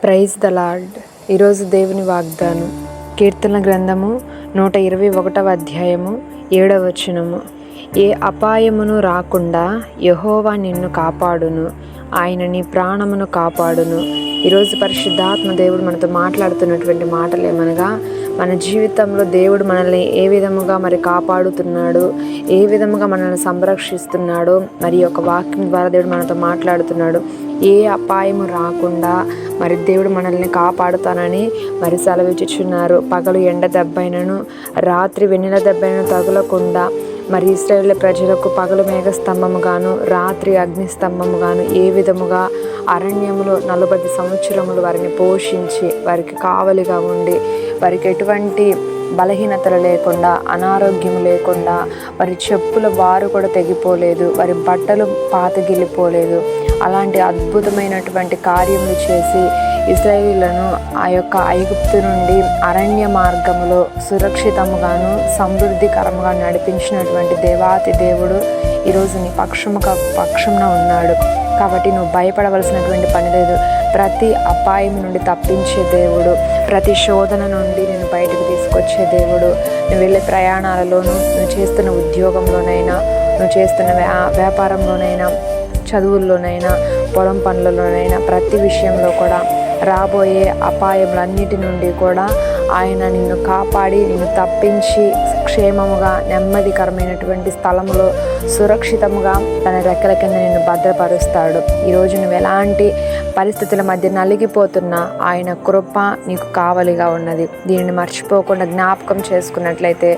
Praise the lord. ఈరోజు దేవుని వాగ్దానం కీర్తన గ్రంథము 121వ అధ్యాయము 7వ వచనము. ఏ అపాయమును రాకుండా యెహోవా నిన్ను కాపాడును, ఆయన నీ ప్రాణమును కాపాడును. ఈరోజు పరిశుద్ధాత్మ దేవుడు మనతో మాట్లాడుతున్నటువంటి మాటలు ఏమనగా, మన జీవితంలో దేవుడు మనల్ని ఏ విధముగా కాపాడుతున్నాడు, ఏ విధముగా మనల్ని సంరక్షిస్తున్నాడో ఒక వాక్యం ద్వారా దేవుడు మనతో మాట్లాడుతున్నాడు. ఏ అపాయము రాకుండా దేవుడు మనల్ని కాపాడుతానని సెలవిచ్చుచున్నారు. పగలు ఎండ దెబ్బైనను, రాత్రి వెన్నెల దెబ్బైనను తగులకుండా ఇశ్రాయేలు ప్రజలకు పగలు మేఘ స్తంభముగాను, రాత్రి అగ్ని స్తంభముగాను ఏ విధముగా అరణ్యములో 40 సంవత్సరములు వారిని పోషించి వారికి కావలిగా ఉండి వారికి ఎటువంటి బలహీనతలు లేకుండా, అనారోగ్యం లేకుండా, వారి చెప్పుల వారు కూడా తెగిపోలేదు, వారి బట్టలు పాతగిల్లిపోలేదు. అలాంటి అద్భుతమైనటువంటి కార్యములు చేసి ఇశ్రాయేలులను ఆ యొక్క ఐగుప్తు నుండి అరణ్య మార్గములో సురక్షితముగాను సమృద్ధికరముగా నడిపించినటువంటి దేవాతి దేవుడు ఈరోజు నీ పక్షమున ఉన్నాడు. కాబట్టి నువ్వు భయపడవలసినటువంటి పని లేదు. ప్రతి అపాయం నుండి తప్పించే దేవుడు, ప్రతి శోధన నుండి నేను బయటకు తీసుకొచ్చే దేవుడు. నువ్వు వెళ్ళే ప్రయాణాలలోనూ, నువ్వు చేస్తున్న ఉద్యోగంలోనైనా, నువ్వు చేస్తున్న వ్యాపారంలోనైనా, చదువుల్లోనైనా, పొలం పనులలోనైనా, ప్రతి విషయంలో కూడా రాబోయే అపాయములన్నిటి నుండి కూడా ఆయన నిన్ను కాపాడి నిన్ను తప్పించి క్షేమముగా నెమ్మదికరమైనటువంటి స్థలములో సురక్షితముగా తన రెక్కల కింద నిన్ను భద్రపరుస్తాడు. ఈరోజు నువ్వు ఎలాంటి పరిస్థితుల మధ్య నలిగిపోతున్నా ఆయన కృప నీకు కావలిగా ఉన్నది. దీనిని మర్చిపోకుండా జ్ఞాపకం చేసుకున్నట్లయితే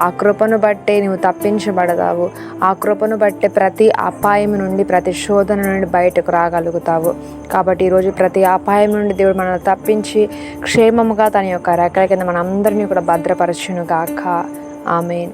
ఆ కృపను బట్టే నువ్వు తప్పించబడతావు. ఆ కృపను బట్టే ప్రతి అపాయం నుండి, ప్రతి శోధన నుండి బయటకు రాగలుగుతావు. కాబట్టి ఈరోజు ప్రతి అపాయం నుండి దేవుడు మనల్ని తప్పించి క్షేమముగా తన యొక్క రెక్కల కింద మనందరినీ కూడా భద్రపరచును గాక. ఆమేన్.